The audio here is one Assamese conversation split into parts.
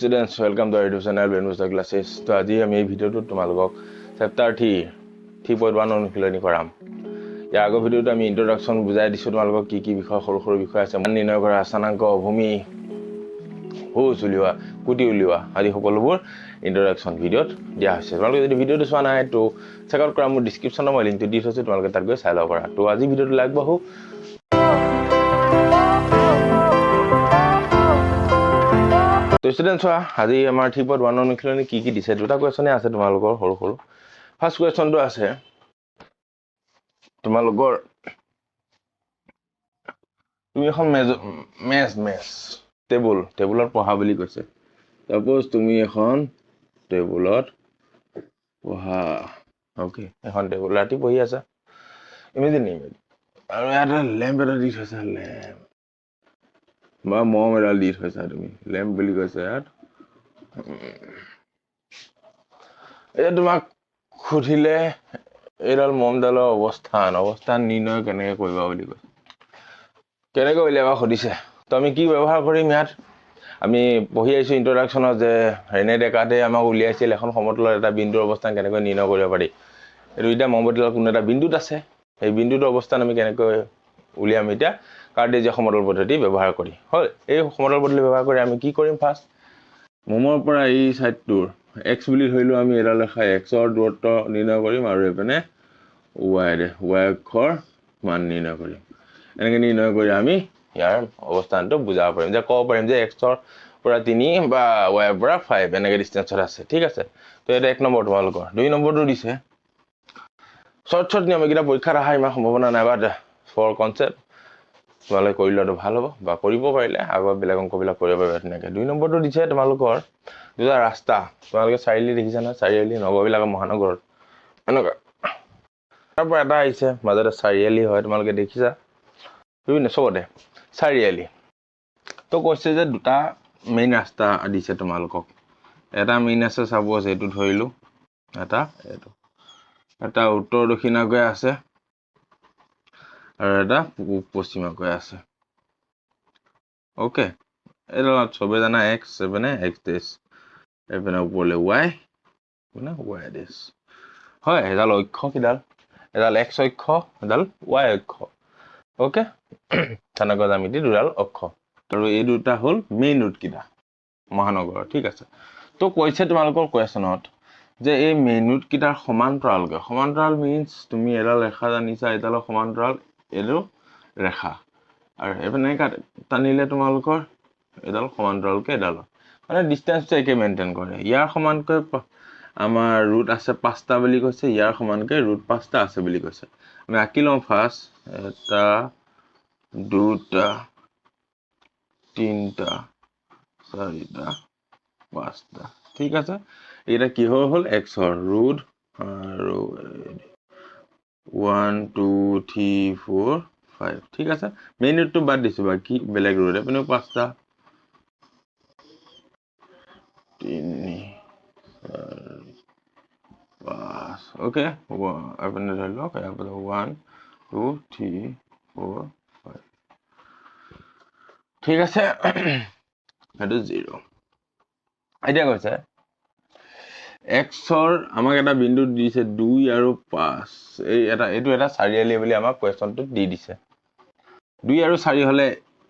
students, welcome to our YouTube channel Benmusta Classes. তো আজি আমি এই ভিডিওটো তোমালোকক চেপ্টাৰ 3.1 অনুশীলনী কৰাম। ইয়াৰ আগৰ ভিডিওটো আমি ইন্ট্ৰডাকচন বুজাই দিছো তোমালোকক কি বিষয় সৰু বিষয় আছে মান নিৰ্ণয় কৰা স্থানাংক ভূমি হোজ উলিওৱা কুটি উলিওৱা আদি সকলোবোৰ ইন্ট্ৰডাকচন ভিডিওত দিয়া হৈছে। তোমালোকে যদি ভিডিওটো চোৱা নাই তো চেক আউট কৰা মোৰ ডেসক্ৰিপচনত মই লিংকটো দি থৈছো, তোমালোকে তাত গৈ চাই ল'ব পাৰা। তো আজি ভিডিওটো লাইক বাহু তো স্টুডেন্টস আজি আমাৰ 3.1 অনুশীলনী কি দিছে দুটা কোৱেশ্চনে আছে তোমালোকৰ সৰু ফাৰ্স্ট কোৱেশ্চনটো আছে তোমালোকৰ তুমি এখন মেজ টেবুলত পঢ়া বুলি কৈছে। সাপোজ তুমি এখন টেবুলত পঢ়া, ওকে এখন টেবুল ৰাতি পঢ়ি আছা ইমেজিন আৰু এটা লেম্প এটা দি থৈছা, লেম্প বা মম এডাল দি থৈছা, তুমি লেম্প বুলি কৈছে ইয়াত। এতিয়া তোমাক সুধিলে এইডাল মমডালৰ অৱস্থান নিৰ্ণয় কেনেকৈ কৰিবা বুলি কৈছে। কেনেকৈ উলিয়াবা সুধিছে। তো আমি কি ব্যৱহাৰ কৰিম ইয়াত, আমি পঢ়ি আহিছো ইন্ট্ৰডাকচনত যে ৰেনে ডেকাৰ্টে আমাক উলিয়াইছিল এখন সমতলৰ এটা বিন্দুৰ অৱস্থান কেনেকৈ নিৰ্ণয় কৰিব পাৰি। এইটো এতিয়া মমবটীৰ কোনো এটা বিন্দুত আছে, সেই বিন্দুটোৰ অৱস্থান আমি কেনেকৈ উলিয়াম এতিয়া কাৰ্টেজিয়া সমতল পদ্ধতি ব্যৱহাৰ কৰি। হয়, এই সমতল পদ্ধতি ব্যৱহাৰ কৰি আমি কি কৰিম, ফাৰ্ষ্ট মমৰ পৰা এই সাইডটোৰ x বুলি ধৰিলো, আমি এডাল ৰেখা x ৰ দূৰত্ব নিৰ্ণয় কৰিম আৰু এপিনে y অক্ষৰ মান নিৰ্ণয় কৰিম। এনেকৈ নিৰ্ণয় কৰি আমি ইয়াৰ অৱস্থানটো বুজাব পাৰিম, যে ক'ব পাৰিম যে x ৰ পৰা 3 বা y ৰ পৰা 5 এনেকৈ ডিসটেন্সত আছে। ঠিক আছে, তো এটা 1 নম্বৰ তোমালোকৰ। 2 নম্বৰটো দিছে শৰ্ট নিয়ম, এইকেইটা পৰীক্ষাত অহা ইমান সম্ভাৱনা নাই, বাট ফৰ কনচেপ্ট তোমালোকে কৰি লোৱাটো ভাল হ'ব, বা কৰিব পাৰিলে আগৰ বেলেগ অংকবিলাক কৰিব পাৰিবা তেনেকৈ। 2 নম্বৰটো দিছে তোমালোকৰ দুটা ৰাস্তা, তোমালোকে চাৰিআলি দেখিছা নহয়, চাৰিআলি নগৰবিলাকৰ মহানগৰত এনেকুৱা তাৰ পৰা এটা আহিছে মাজতে চাৰিআলি হয়, তোমালোকে দেখিছা বিভিন্ন চবতে চাৰিআলি। তো কৈছে যে দুটা মেইন ৰাস্তা দিছে তোমালোকক, এটা মেইন আছে চাপোজ এইটো ধৰিলো, এটা উত্তৰ দক্ষিণাকৈ আছে আৰু এটা পূব পশ্চিমাকৈ আছে। অ'কে, এইডালত চবে জানা x এপিনে x ডেছ, এপিনে ওপৰলৈ y ডেছ। হয়, এডাল অক্ষ কিডাল, এডাল x অক্ষ, এডাল y অক্ষ। অ'কে, তেনেকুৱা জ্যামিতি দুডাল অক্ষ, আৰু এই দুটা হ'ল মেইন ৰুট কিটা মহানগৰ। ঠিক আছে, তো কৈছে তোমালোকৰ কুৱেশ্যনত যে এই মেইন ৰুট কিটাৰ সমান্তৰাল মিন্স তুমি এডাল ৰেখা জানিছা, এডালৰ সমান্তৰাল এইটো ৰেখা, আৰু এপিনে টানিলে তোমালোকৰ এডাল সমান্তৰালকে এডালৰ মানে ডিষ্টেন্সটো একে মেইনটেইন কৰে। ইয়াৰ সমানকৈ আমাৰ ৰুট আছে 5টা বুলি কৈছে, ইয়াৰ সমানকৈ ৰুট 5টা আছে বুলি কৈছে। আমি আঁকি লওঁ ফাৰ্ষ্ট, 1 2 3 4 5টা। ঠিক আছে, এটা কি হ'ল x ৰ ৰুট আৰু 1 2 3 4 5। ঠিক আছে, মেইন ৰুটটো বাদ দিছো, বাকি বেলেগ ৰুট এপিনে 5টা 3 4 5। ওকে, এপিনে ধৰি লওক 1 2 3 4 5। ঠিক আছে, সেইটো 0। এতিয়া কৈছে x ৰ আমাক এটা বিন্দু দিছে 2 আৰু 5, এইটো এটা চাৰিআলি বুলি আমাক কুৱেশ্যনটোত দি দিছে। 2 আৰু 4 হলে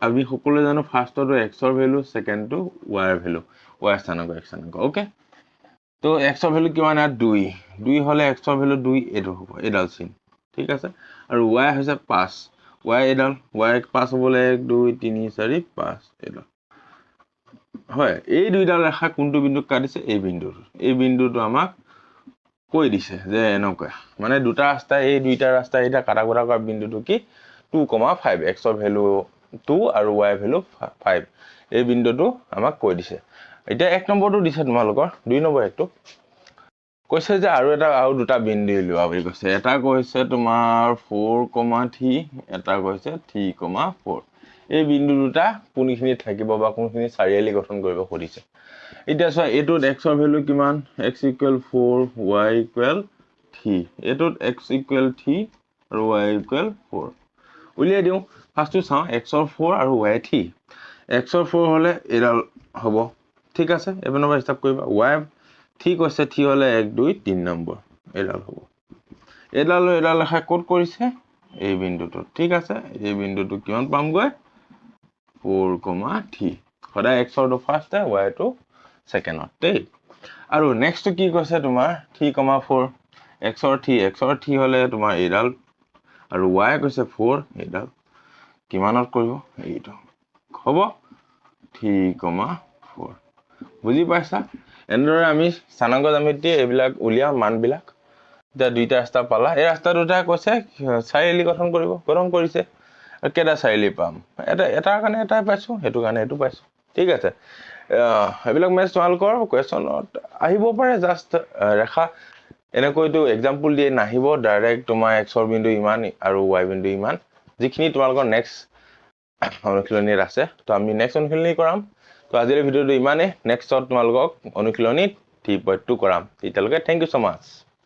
আমি সকলোৱে জানো ফাৰ্ষ্টটো x ৰ ভ্যালু, সেকেন্ডটো y ৰ ভ্যালু, y স্থানাংক x স্থানাংক। ওকে, তো x ৰ ভ্যালু কিমান, 2 হলে x ৰ ভ্যালু 2 এইটো হ'ব, এইডাল চিন। ঠিক আছে, আৰু y হৈছে 5, y এইডাল, y 5 হ'বলৈ 1 2 3 4 5 এইডাল। হয়, এই দুইডাল ৰেখা কোনটো বিন্দুক কাটিছে, এই বিন্দুটো আমাক কৈ দিছে যে এনেকুৱা, মানে দুটা ৰাস্তা, এই দুইটা ৰাস্তা এটা কাটা কুটা কৰা বিন্দুটো কি 2,5, x ৰ ভ্যালু 2 আৰু y ৰ ভ্যালু 5, এই বিন্দুটো আমাক কৈ দিছে। এতিয়া 1 নম্বৰটো দিছে তোমালোকৰ, 2 নম্বৰ একটো কৈছে যে আৰু দুটা বিন্দু উলিওৱা বুলি কৈছে। এটা কৈছে তোমাৰ 4,3, এটা কৈছে 3,4। এই বিন্দু দুটা কোনখিনিত থাকিব বা কোনখিনি চাৰিআলি গঠন কৰিব সুধিছে। এতিয়া চোৱা, এইটোত x ৰ ভ্যালু কিমান, x = 4 y = 3, এইটোত x = 3 আৰু y = 4। উলিয়াই দিওঁ, ফাৰ্ষ্টটো চাওঁ x ৰ 4 আৰু y 3। x ৰ 4 হলে এডাল হ'ব, ঠিক আছে এপিনৰ পৰা হিচাপ কৰিবা y ঠিক আছে ঠিক হলে 1 2 3 নম্বৰ এডাল হ'ব এডাল লেখা কোড কৰিছে এই বিন্দুটো ঠিক আছে এই বিন্দুটো কিমান পামগৈ 4,3 সদায় x ৰ ফাৰ্ষ্ট y টো সেকেন্ডত দেই আৰু নেক্সট কি কৈছে তোমাৰ 3,4 x ৰ 3 হলে তোমাৰ এডাল আৰু y কৈছে 4 এডাল কিমানত কৰিব এইটো হ'ব 3,4 বুজি পাইছা এনেদৰে আমি স্থানাংক জ্যামিতি এইবিলাক উলিয়া মানবিলাক যা দুইটা ৰাস্তা পালা এই ৰাস্তা দুটা কৈছে চাৰিআলি গঠন কৰিছে কেটা চাৰিআলি পাম এটাৰ কাৰণে এটাই পাইছো হেতু কাৰণে হেতু পাইছো ঠিক আছে এইবিলাক মেথ সলভ কৰ কোৱেশ্চনত আহিব পাৰে জাস্ট ৰেখা এনেকৈতো এক্সাম্পল দিয়ে নাহিব ডাইৰেক্ট তোমাৰ x ৰ বিন্দু ইমান আৰু y বিন্দু ইমান যিখিনি তোমালোকৰ নেক্সট অনুশীলনীত আছে তো আমি নেক্সট অনুশীলনী কৰাম তো আজিৰ ভিডিওটো ইমানে নেক্সটত তোমালোকক অনুশীলনী 3.2 কৰাম তেতিয়ালৈকে থ্যাংক ইউ সো মাচ